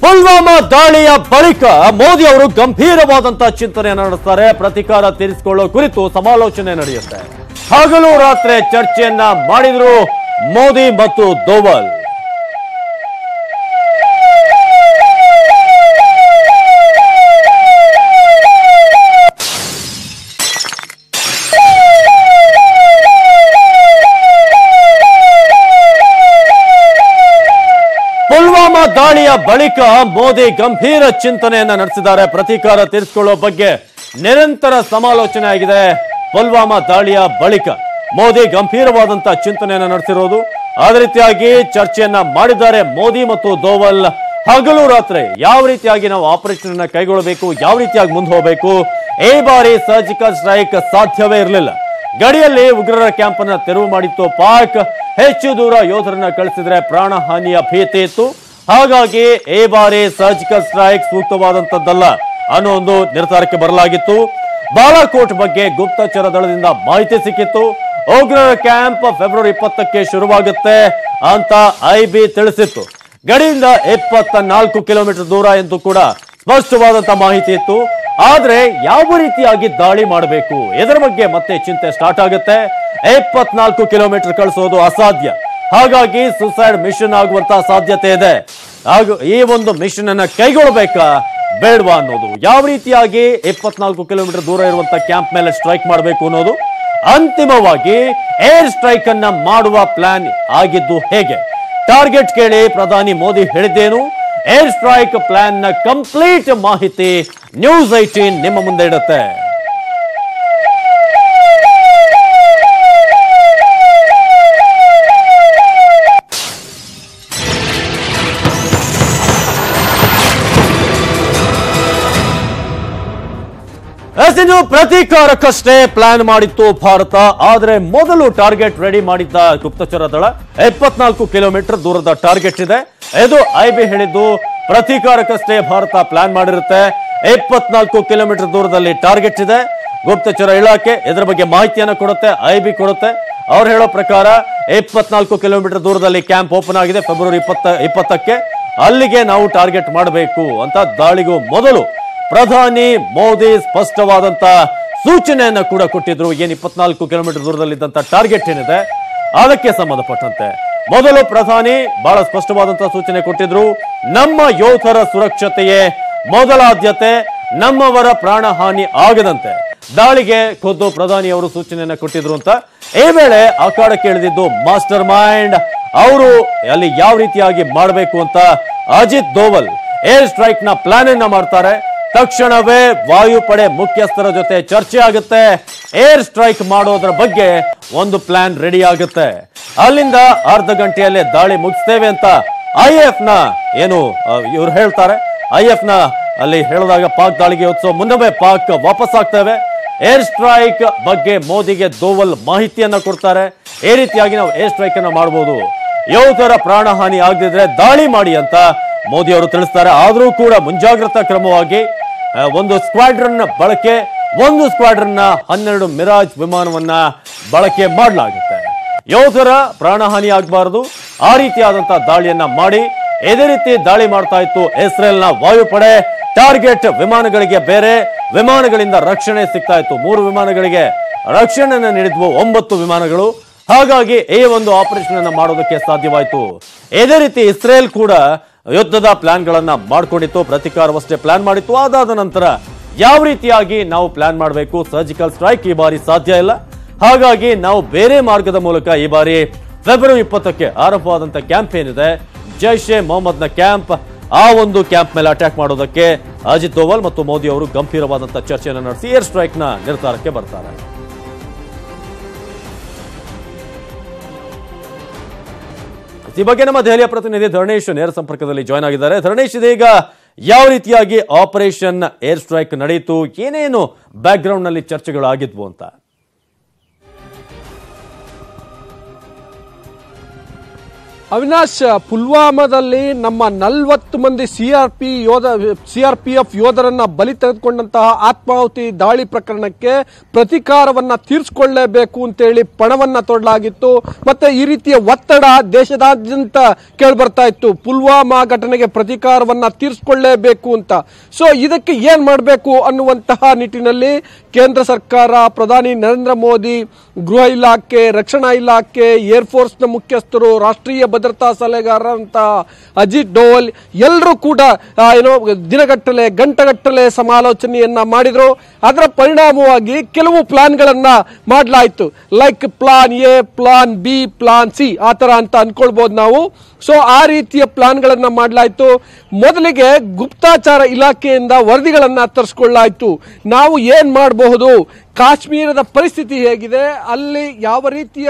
ಪುಲ್ವಾಮಾ ದಾಳಿಯ ಬಳಿಕ ಮೋದಿ ಅವರು ಗಂಭೀರವಾದಂತಹ ಚಿಂತನೆಯನ್ನು ನಡೆಸ್ತಾರೆ. ಪ್ರತೀಕಾರ ತೀರಿಸಿಕೊಳ್ಳೋ ಕುರಿತು ಸಮಾಲೋಚನೆ ನಡೆಯುತ್ತೆ. ಹಗಲು ರಾತ್ರಿ ಚರ್ಚೆಯನ್ನ ಮಾಡಿದ್ರು ಮೋದಿ ಮತ್ತು ದೋವಲ್. ಪುಲ್ವಾಮಾ ದಾಳಿಯ ಬಳಿಕ ಮೋದಿ ಗಂಭೀರ ಚಿಂತನೆಯನ್ನ ನಡೆಸಿದ್ದಾರೆ. ಪ್ರತೀಕಾರ ತೀರಿಸಿಕೊಳ್ಳುವ ಬಗ್ಗೆ ನಿರಂತರ ಸಮಾಲೋಚನೆ ಆಗಿದೆ. ಪುಲ್ವಾಮಾ ದಾಳಿಯ ಬಳಿಕ ಮೋದಿ ಗಂಭೀರವಾದಂತಹ ಚಿಂತನೆಯನ್ನ ನಡೆಸಿರೋದು. ಅದೇ ರೀತಿಯಾಗಿ ಚರ್ಚೆಯನ್ನ ಮಾಡಿದ್ದಾರೆ ಮೋದಿ ಮತ್ತು ದೋವಲ್. ಹಗಲು ರಾತ್ರಿ ಯಾವ ರೀತಿಯಾಗಿ ನಾವು ಆಪರೇಷನ್ ಅನ್ನ ಕೈಗೊಳ್ಳಬೇಕು, ಯಾವ ರೀತಿಯಾಗಿ ಮುಂದೆ ಹೋಗಬೇಕು. ಈ ಬಾರಿ ಸರ್ಜಿಕಲ್ ಸ್ಟ್ರೈಕ್ ಸಾಧ್ಯವೇ ಇರಲಿಲ್ಲ. ಗಡಿಯಲ್ಲಿ ಉಗ್ರರ ಕ್ಯಾಂಪ್ ಅನ್ನ ತೆರವು ಮಾಡಿತ್ತು ಪಾಕ್. ಹೆಚ್ಚು ದೂರ ಯೋಧರನ್ನ ಕಳಿಸಿದ್ರೆ ಪ್ರಾಣ ಹಾನಿಯ ಭೀತಿ ಇತ್ತು. ಹಾಗಾಗಿ ಈ ಬಾರಿ ಸರ್ಜಿಕಲ್ ಸ್ಟ್ರೈಕ್ ಸೂಕ್ತವಾದಂತದ್ದಲ್ಲ ಅನ್ನೋ ಒಂದು ನಿರ್ಧಾರಕ್ಕೆ ಬರಲಾಗಿತ್ತು. ಬಾಲಾಕೋಟ್ ಬಗ್ಗೆ ಗುಪ್ತಚರ ದಳದಿಂದ ಮಾಹಿತಿ ಸಿಕ್ಕಿತ್ತು. ಉಗ್ರರ ಕ್ಯಾಂಪ್ ಫೆಬ್ರವರಿ 20ಕ್ಕೆ ಶುರುವಾಗುತ್ತೆ ಅಂತ ಐಬಿ ತಿಳಿಸಿತ್ತು. ಗಡಿಯಿಂದ 24 ಕಿಲೋಮೀಟರ್ ದೂರ ಎಂದು ಕೂಡ ಸ್ಪಷ್ಟವಾದಂತಹ ಮಾಹಿತಿ ಇತ್ತು. ಆದ್ರೆ ಯಾವ ರೀತಿಯಾಗಿ ದಾಳಿ ಮಾಡಬೇಕು ಇದರ ಬಗ್ಗೆ ಮತ್ತೆ ಚಿಂತೆ ಸ್ಟಾರ್ಟ್ ಆಗುತ್ತೆ. 24 ಕಿಲೋಮೀಟರ್ ಕಳಿಸೋದು ಅಸಾಧ್ಯ. ಹಾಗಾಗಿ ಸುಸೈಡ್ ಮಿಷನ್ ಆಗುವಂತಹ ಸಾಧ್ಯತೆ ಇದೆ. ಹಾಗೂ ಈ ಒಂದು ಮಿಷನ್ ಅನ್ನ ಕೈಗೊಳ್ಳಬೇಕಾ ಬೇಡವಾ ಅನ್ನೋದು, ಯಾವ ರೀತಿಯಾಗಿ 24 ಕಿಲೋಮೀಟರ್ ದೂರ ಇರುವಂತಹ ಕ್ಯಾಂಪ್ ಮೇಲೆ ಸ್ಟ್ರೈಕ್ ಮಾಡಬೇಕು ಅನ್ನೋದು, ಅಂತಿಮವಾಗಿ ಏರ್ ಸ್ಟ್ರೈಕ್ ಅನ್ನ ಮಾಡುವ ಪ್ಲಾನ್ ಆಗಿದ್ದು ಹೇಗೆ, ಟಾರ್ಗೆಟ್ ಕೇಳಿ ಪ್ರಧಾನಿ ಮೋದಿ ಹೇಳಿದ್ದೇನು, ಏರ್ ಸ್ಟ್ರೈಕ್ ಪ್ಲಾನ್ ನ ಕಂಪ್ಲೀಟ್ ಮಾಹಿತಿ ನ್ಯೂಸ್ 18 ನಿಮ್ಮ ಮುಂದೆ ಇಡುತ್ತೆ. ಪ್ರತೀಕಾರಕ್ಕಷ್ಟೇ ಪ್ಲಾನ್ ಮಾಡಿತ್ತು ಭಾರತ. ಆದ್ರೆ ಮೊದಲು ಟಾರ್ಗೆಟ್ ರೆಡಿ ಮಾಡಿದ್ದ ಗುಪ್ತಚರ ದಳ 24 ಕಿಲೋಮೀಟರ್ ದೂರದ ಟಾರ್ಗೆಟ್ ಇದೆ. ಇದು ಐಬಿ ಹೇಳಿದ್ದು. ಪ್ರತೀಕಾರಕ್ಕಷ್ಟೇ ಭಾರತ ಪ್ಲಾನ್ ಮಾಡಿರುತ್ತೆ. 24 ಕಿಲೋಮೀಟರ್ ದೂರದಲ್ಲಿ ಟಾರ್ಗೆಟ್ ಇದೆ. ಗುಪ್ತಚರ ಇಲಾಖೆ ಇದರ ಬಗ್ಗೆ ಮಾಹಿತಿಯನ್ನು ಕೊಡುತ್ತೆ, ಐಬಿ ಕೊಡುತ್ತೆ. ಅವ್ರು ಹೇಳೋ ಪ್ರಕಾರ 24 ಕಿಲೋಮೀಟರ್ ದೂರದಲ್ಲಿ ಕ್ಯಾಂಪ್ ಓಪನ್ ಆಗಿದೆ ಫೆಬ್ರವರಿ 20ಕ್ಕೆ. ಅಲ್ಲಿಗೆ ನಾವು ಟಾರ್ಗೆಟ್ ಮಾಡಬೇಕು ಅಂತ ದಾಳಿಗೂ ಮೊದಲು ಪ್ರಧಾನಿ ಮೋದಿ ಸ್ಪಷ್ಟವಾದಂತ ಸೂಚನೆಯನ್ನ ಕೂಡ ಕೊಟ್ಟಿದ್ರು. ಏನ್ 24 ಕಿಲೋಮೀಟರ್ ದೂರದಲ್ಲಿದ್ದಂತ ಟಾರ್ಗೆಟ್ ಏನಿದೆ ಅದಕ್ಕೆ ಸಂಬಂಧಪಟ್ಟಂತೆ ಮೊದಲು ಪ್ರಧಾನಿ ಬಹಳ ಸ್ಪಷ್ಟವಾದಂತಹ ಸೂಚನೆ ಕೊಟ್ಟಿದ್ರು. ನಮ್ಮ ಯೋಧರ ಸುರಕ್ಷತೆಯೇ ಮೊದಲ ಆದ್ಯತೆ, ನಮ್ಮವರ ಪ್ರಾಣ ಹಾನಿ ಆಗದಂತೆ ದಾಳಿಗೆ ಖುದ್ದು ಪ್ರಧಾನಿ ಅವರು ಸೂಚನೆಯನ್ನ ಕೊಟ್ಟಿದ್ರು ಅಂತ. ಈ ವೇಳೆ ಅಖಾಡಕ್ಕೆ ಇಳಿದಿದ್ದು ಮಾಸ್ಟರ್ ಮೈಂಡ್ ಅವರು ಅಲ್ಲಿ ಯಾವ ರೀತಿಯಾಗಿ ಮಾಡಬೇಕು ಅಂತ ಅಜಿತ್ ದೋವಲ್ ಏರ್ ಸ್ಟ್ರೈಕ್ ನ ಪ್ಲಾನ್ ಅನ್ನ ಮಾಡ್ತಾರೆ. ತಕ್ಷಣವೇ ವಾಯುಪಡೆ ಮುಖ್ಯಸ್ಥರ ಜೊತೆ ಚರ್ಚೆ ಆಗುತ್ತೆ. ಏರ್ ಸ್ಟ್ರೈಕ್ ಮಾಡೋದ್ರ ಬಗ್ಗೆ ಒಂದು ಪ್ಲಾನ್ ರೆಡಿ ಆಗುತ್ತೆ. ಅಲ್ಲಿಂದ ಅರ್ಧ ಗಂಟೆಯಲ್ಲೇ ದಾಳಿ ಮುಗಿಸ್ತೇವೆ ಅಂತ ಐಎಫ್ ನ ಏನು ಇವ್ರು ಹೇಳ್ತಾರೆ. ಐಎಫ್ ನ ಅಲ್ಲಿ ಹೇಳಿದಾಗ ಪಾಕ್ ದಾಳಿಗೆ ಯೋಚಿಸೋ ಮುನ್ನವೇ ಪಾಕ್ ವಾಪಸ್ ಆಗ್ತೇವೆ. ಏರ್ ಸ್ಟ್ರೈಕ್ ಬಗ್ಗೆ ಮೋದಿಗೆ ದೋವಲ್ ಮಾಹಿತಿಯನ್ನ ಕೊಡ್ತಾರೆ. ಈ ರೀತಿಯಾಗಿ ನಾವು ಏರ್ ಸ್ಟ್ರೈಕ್ ಅನ್ನ ಮಾಡಬಹುದು, ಯೋಧರ ಪ್ರಾಣ ಹಾನಿ ಆಗದಿದ್ರೆ ದಾಳಿ ಮಾಡಿ ಅಂತ ಮೋದಿ ಅವರು ತಿಳಿಸ್ತಾರೆ. ಆದರೂ ಕೂಡ ಮುಂಜಾಗ್ರತಾ ಕ್ರಮವಾಗಿ ಒಂದು ಸ್ಕ್ವಾಡ್ರನ್ ಬಳಕೆ, ಒಂದು ಸ್ಕ್ವಾಡ್ರನ್ 12 ಮಿರಾಜ್ ವಿಮಾನವನ್ನ ಬಳಕೆ ಮಾಡಲಾಗುತ್ತೆ. ಯೋಧರ ಪ್ರಾಣ ಹಾನಿ ಆಗಬಾರದು, ಆ ರೀತಿಯಾದಂತಹ ದಾಳಿಯನ್ನ ಮಾಡಿ. ಇದೇ ರೀತಿ ದಾಳಿ ಮಾಡ್ತಾ ಇತ್ತು ಇಸ್ರೇಲ್ ನ ವಾಯುಪಡೆ. ಟಾರ್ಗೆಟ್ ವಿಮಾನಗಳಿಗೆ ಬೇರೆ ವಿಮಾನಗಳಿಂದ ರಕ್ಷಣೆ ಸಿಗ್ತಾ ಇತ್ತು. 3 ವಿಮಾನಗಳಿಗೆ ರಕ್ಷಣೆಯನ್ನು ನೀಡಿದ್ವು 9 ವಿಮಾನಗಳು. ಹಾಗಾಗಿ ಈ ಒಂದು ಆಪರೇಷನ್ ಅನ್ನ ಮಾಡೋದಕ್ಕೆ ಸಾಧ್ಯವಾಯಿತು. ಇದೇ ರೀತಿ ಇಸ್ರೇಲ್ ಕೂಡ ಯುದ್ಧದ ಪ್ಲಾನ್ ಗಳನ್ನ ಮಾಡ್ಕೊಂಡಿತ್ತು, ಪ್ರತೀಕಾರವಷ್ಟೇ ಪ್ಲಾನ್ ಮಾಡಿತ್ತು. ಅದಾದ ನಂತರ ಯಾವ ರೀತಿಯಾಗಿ ನಾವು ಪ್ಲಾನ್ ಮಾಡಬೇಕು, ಸರ್ಜಿಕಲ್ ಸ್ಟ್ರೈಕ್ ಈ ಬಾರಿ ಸಾಧ್ಯ ಇಲ್ಲ. ಹಾಗಾಗಿ ನಾವು ಬೇರೆ ಮಾರ್ಗದ ಮೂಲಕ ಈ ಬಾರಿ ಫೆಬ್ರವರಿ 20ಕ್ಕೆ ಆರಂಭವಾದಂತ ಕ್ಯಾಂಪ್ ಏನಿದೆ ಜೈಷ್ ಎ ಮೊಹಮ್ಮದ್ ನ ಕ್ಯಾಂಪ್, ಆ ಒಂದು ಕ್ಯಾಂಪ್ ಮೇಲೆ ಅಟ್ಯಾಕ್ ಮಾಡೋದಕ್ಕೆ ಅಜಿತ್ ದೋವಲ್ ಮತ್ತು ಮೋದಿ ಅವರು ಗಂಭೀರವಾದಂತಹ ಚರ್ಚೆಯನ್ನು ನಡೆಸಿ ಏರ್ ಸ್ಟ್ರೈಕ್ ನ ನಿರ್ಧಾರಕ್ಕೆ ಬರ್ತಾರೆ. ಈ ಬಗ್ಗೆ ನಮ್ಮ ದೆಹಲಿಯ ಪ್ರತಿನಿಧಿ ಧರಣೇಶ್ ನೇರ ಸಂಪರ್ಕದಲ್ಲಿ ಜಾಯ್ನ್ ಆಗಿದ್ದಾರೆ. ಧರಣೇಶ್, ಇದೀಗ ಯಾವ ರೀತಿಯಾಗಿ ಆಪರೇಷನ್ ಏರ್ ಸ್ಟ್ರೈಕ್ ನಡೆಯಿತು, ಏನೇನು ಬ್ಯಾಕ್ ಗ್ರೌಂಡ್ ನಲ್ಲಿ ಚರ್ಚೆಗಳು ಆಗಿದ್ವು ಅಂತ? ಅವಿನಾಶ್, ಪುಲ್ವಾಮಾದಲ್ಲಿ ನಮ್ಮ 40 ಮಂದಿ ಸಿಆರ್ಪಿಎಫ್ ಯೋಧರನ್ನ ಬಲಿ ತೆಗೆದುಕೊಂಡಂತಹ ಆತ್ಮಾಹುತಿ ದಾಳಿ ಪ್ರಕರಣಕ್ಕೆ ಪ್ರತೀಕಾರವನ್ನ ತೀರಿಸಿಕೊಳ್ಳಲೇಬೇಕು ಅಂತೇಳಿ ಪಣವನ್ನ ತೊಡಲಾಗಿತ್ತು. ಮತ್ತೆ ಈ ರೀತಿಯ ಒತ್ತಡ ದೇಶದಾದ್ಯಂತ ಕೇಳಿಬರ್ತಾ ಇತ್ತು, ಪುಲ್ವಾಮಾ ಘಟನೆಗೆ ಪ್ರತೀಕಾರವನ್ನ ತೀರಿಸಿಕೊಳ್ಳಲೇಬೇಕು ಅಂತ. ಸೊ ಇದಕ್ಕೆ ಏನ್ ಮಾಡಬೇಕು ಅನ್ನುವಂತಹ ನಿಟ್ಟಿನಲ್ಲಿ ಕೇಂದ್ರ ಸರ್ಕಾರ, ಪ್ರಧಾನಿ ನರೇಂದ್ರ ಮೋದಿ, ಗೃಹ ಇಲಾಖೆ, ರಕ್ಷಣಾ ಇಲಾಖೆ, ಏರ್ಫೋರ್ಸ್ನ ಮುಖ್ಯಸ್ಥರು, ರಾಷ್ಟ್ರೀಯ ಭದ್ರತಾ ಸಲಹೆಗಾರರಂತ ಅಜಿತ್ ಡೋವಲ್ ಎಲ್ಲರೂ ಕೂಡ ದಿನಗಟ್ಟಲೆ ಗಂಟೆಗಟ್ಟಲೆ ಸಮಾಲೋಚನೆಯನ್ನ ಮಾಡಿದ್ರು. ಅದರ ಪರಿಣಾಮವಾಗಿ ಕೆಲವು ಪ್ಲಾನ್ಗಳನ್ನ ಮಾಡಲಾಯಿತು. Like plan A, plan B, plan C ಆ ತರ ಅಂತ ಅನ್ಕೊಳ್ಬಹುದು ನಾವು. ಸೊ ಆ ರೀತಿಯ ಪ್ಲಾನ್ಗಳನ್ನ ಮಾಡಲಾಯಿತು. ಮೊದಲಿಗೆ ಗುಪ್ತಚರ ಇಲಾಖೆಯಿಂದ ವರದಿಗಳನ್ನ ತರಿಸಿಕೊಳ್ಳಾಯಿತು. ನಾವು ಏನ್ ಮಾಡಬಹುದು, ಕಾಶ್ಮೀರದ ಪರಿಸ್ಥಿತಿ ಹೇಗಿದೆ, ಅಲ್ಲಿ ಯಾವ ರೀತಿಯ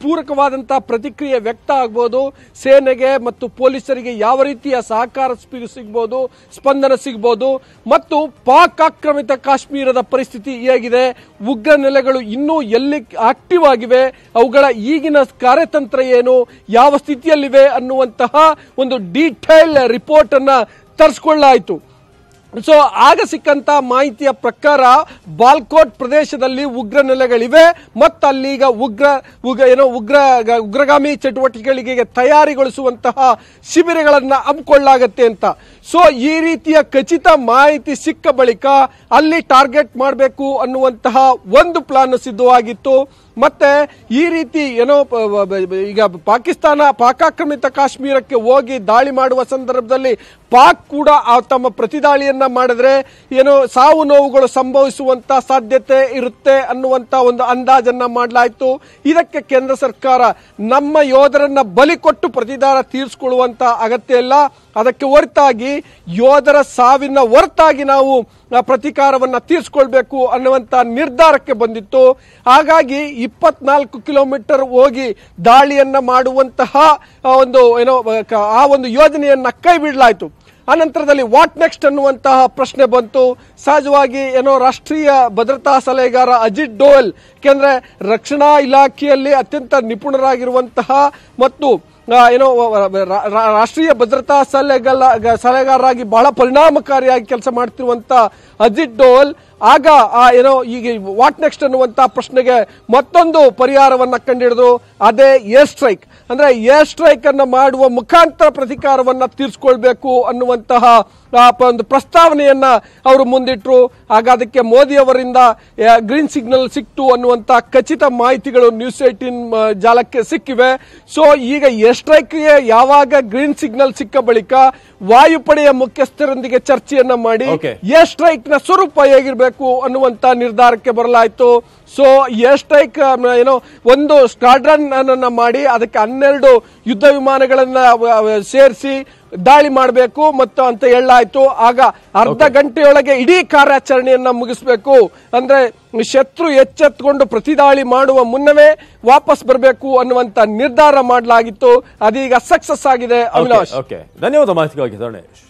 ಪೂರಕವಾದಂತಹ ಪ್ರತಿಕ್ರಿಯೆ ವ್ಯಕ್ತ ಆಗಬಹುದು, ಸೇನೆಗೆ ಮತ್ತು ಪೊಲೀಸರಿಗೆ ಯಾವ ರೀತಿಯ ಸಹಕಾರ ಸಿಗಬಹುದು, ಸ್ಪಂದನ ಸಿಗಬಹುದು, ಮತ್ತು ಪಾಕ್ ಆಕ್ರಮಿತ ಕಾಶ್ಮೀರದ ಪರಿಸ್ಥಿತಿ ಹೇಗಿದೆ, ಉಗ್ರ ನೆಲೆಗಳು ಇನ್ನೂ ಎಲ್ಲಿ ಆಕ್ಟಿವ್ ಆಗಿವೆ, ಅವುಗಳ ಈಗಿನ ಕಾರ್ಯತಂತ್ರ ಏನು, ಯಾವ ಸ್ಥಿತಿಯಲ್ಲಿವೆ ಅನ್ನುವಂತಹ ಒಂದು ಡೀಟೇಲ್ ರಿಪೋರ್ಟ್ ಅನ್ನ ತರಿಸಿಕೊಳ್ಳಾಯಿತು. ಸೊ ಆಗ ಸಿಕ್ಕಂತ ಮಾಹಿತಿಯ ಪ್ರಕಾರ ಬಾಲ್ಕೋಟ್ ಪ್ರದೇಶದಲ್ಲಿ ಉಗ್ರ ನೆಲೆಗಳಿವೆ ಮತ್ತು ಅಲ್ಲೀಗ ಉಗ್ರಗಾಮಿ ಚಟುವಟಿಕೆಗಳಿಗೆ ತಯಾರಿಗೊಳಿಸುವಂತಹ ಶಿಬಿರಗಳನ್ನ ಹಮ್ಮಿಕೊಳ್ಳಲಾಗತ್ತೆ ಅಂತ. ಸೊ ಈ ರೀತಿಯ ಖಚಿತ ಮಾಹಿತಿ ಸಿಕ್ಕ ಬಳಿಕ ಅಲ್ಲಿ ಟಾರ್ಗೆಟ್ ಮಾಡಬೇಕು ಅನ್ನುವಂತಹ ಒಂದು ಪ್ಲಾನ್ ಸಿದ್ಧವಾಗಿತ್ತು. ಮತ್ತೆ ಈ ರೀತಿ ಈಗ ಪಾಕಾಕ್ರಮಿತ ಕಾಶ್ಮೀರಕ್ಕೆ ಹೋಗಿ ದಾಳಿ ಮಾಡುವ ಸಂದರ್ಭದಲ್ಲಿ ಪಾಕ್ ಕೂಡ ತಮ್ಮ ಪ್ರತಿದಾಳಿಯನ್ನ ಮಾಡಿದ್ರೆ ಸಾವು ನೋವುಗಳು ಸಂಭವಿಸುವಂತ ಸಾಧ್ಯತೆ ಇರುತ್ತೆ ಅನ್ನುವಂತ ಒಂದು ಅಂದಾಜನ್ನ ಮಾಡಲಾಯಿತು. ಇದಕ್ಕೆ ಕೇಂದ್ರ ಸರ್ಕಾರ ನಮ್ಮ ಯೋಧರನ್ನ ಬಲಿ ಕೊಟ್ಟು ಪ್ರತಿದಾರ ತೀರಿಸಿಕೊಳ್ಳುವಂತ ಅಗತ್ಯ ಇಲ್ಲ, ಅದಕ್ಕೆ ಹೊರತಾಗಿ ಯೋಧರ ಸಾವಿನ ಹೊರತಾಗಿ ನಾವು ಪ್ರತೀಕಾರವನ್ನ ತೀರಿಸಿಕೊಳ್ಬೇಕು ಅನ್ನುವಂತ ನಿರ್ಧಾರಕ್ಕೆ ಬಂದಿತ್ತು. ಹಾಗಾಗಿ 24 ಕಿಲೋಮೀಟರ್ ಹೋಗಿ ದಾಳಿಯನ್ನ ಮಾಡುವಂತಹ ಒಂದು ಯೋಜನೆಯನ್ನ ಕೈ ಬಿಡಲಾಯಿತು. ಅನಂತರದಲ್ಲಿ ವಾಟ್ ನೆಕ್ಸ್ಟ್ ಅನ್ನುವಂತಹ ಪ್ರಶ್ನೆ ಬಂತು. ಸಹಜವಾಗಿ ರಾಷ್ಟ್ರೀಯ ಭದ್ರತಾ ಸಲಹೆಗಾರ ಅಜಿತ್ ಡೋವಲ್, ಯಾಕೆಂದ್ರೆ ರಕ್ಷಣಾ ಇಲಾಖೆಯಲ್ಲಿ ಅತ್ಯಂತ ನಿಪುಣರಾಗಿರುವಂತಹ ಮತ್ತು ರಾಷ್ಟ್ರೀಯ ಭದ್ರತಾ ಸಲಹೆಗಾರರಾಗಿ ಬಹಳ ಪರಿಣಾಮಕಾರಿಯಾಗಿ ಕೆಲಸ ಮಾಡ್ತಿರುವಂತ ಅಜಿತ್ ಡೋವಲ್ ಆಗ ಈಗ ವಾಟ್ ನೆಕ್ಸ್ಟ್ ಅನ್ನುವಂತಹ ಪ್ರಶ್ನೆಗೆ ಮತ್ತೊಂದು ಪರಿಹಾರವನ್ನ ಕಂಡಿಡಿದ್ರು. ಅದೇ ಏರ್ ಸ್ಟ್ರೈಕ್. ಅಂದ್ರೆ ಏರ್ ಸ್ಟ್ರೈಕ್ ಅನ್ನ ಮಾಡುವ ಮುಖಾಂತರ ಪ್ರತೀಕಾರವನ್ನ ತೀರಿಸಿಕೊಳ್ಬೇಕು ಅನ್ನುವಂತಹ ಒಂದು ಪ್ರಸ್ತಾವನೆಯನ್ನ ಅವರು ಮುಂದಿಟ್ರು. ಆಗ ಅದಕ್ಕೆ ಮೋದಿ ಅವರಿಂದ ಗ್ರೀನ್ ಸಿಗ್ನಲ್ ಸಿಕ್ತು ಅನ್ನುವಂತ ಖಚಿತ ಮಾಹಿತಿಗಳು ನ್ಯೂಸ್ 18 ಜಾಲಕ್ಕೆ ಸಿಕ್ಕಿವೆ. ಸೊ ಈಗ ಏರ್ ಸ್ಟ್ರೈಕ್ಗೆ ಯಾವಾಗ ಗ್ರೀನ್ ಸಿಗ್ನಲ್ ಸಿಕ್ಕ ಬಳಿಕ ವಾಯುಪಡೆಯ ಮುಖ್ಯಸ್ಥರೊಂದಿಗೆ ಚರ್ಚೆಯನ್ನ ಮಾಡಿ ಏರ್ ಸ್ಟ್ರೈಕ್ ನ ಸ್ವರೂಪ ಹೇಗಿರಬೇಕು ಅನ್ನುವಂತ ನಿರ್ಧಾರಕ್ಕೆ ಬರಲಾಯಿತು. ಸೊ ಏರ್ ಸ್ಟ್ರೈಕ್ ಒಂದು ಸ್ಕ್ವಾಡ್ರನ್ ಅನ್ನ ಮಾಡಿ ಅದಕ್ಕೆ 12 ಯುದ್ಧ ವಿಮಾನಗಳನ್ನ ಸೇರಿಸಿ ದಾಳಿ ಮಾಡಬೇಕು ಮತ್ತು ಅಂತ ಹೇಳಲಾಯಿತು. ಆಗ ಅರ್ಧ ಗಂಟೆಯೊಳಗೆ ಇಡೀ ಕಾರ್ಯಾಚರಣೆಯನ್ನ ಮುಗಿಸಬೇಕು, ಅಂದ್ರೆ ಶತ್ರು ಎಚ್ಚೆತ್ತುಕೊಂಡು ಪ್ರತಿದಾಳಿ ಮಾಡುವ ಮುನ್ನವೇ ವಾಪಸ್ ಬರಬೇಕು ಅನ್ನುವಂತ ನಿರ್ಧಾರ ಮಾಡಲಾಗಿತ್ತು. ಅದೀಗ ಸಕ್ಸಸ್ ಆಗಿದೆ. ಅವಿನಾಶ್, ಧನ್ಯವಾದ ಮಾಹಿತಿಗಾಗಿ ಧರಣೇಶ್.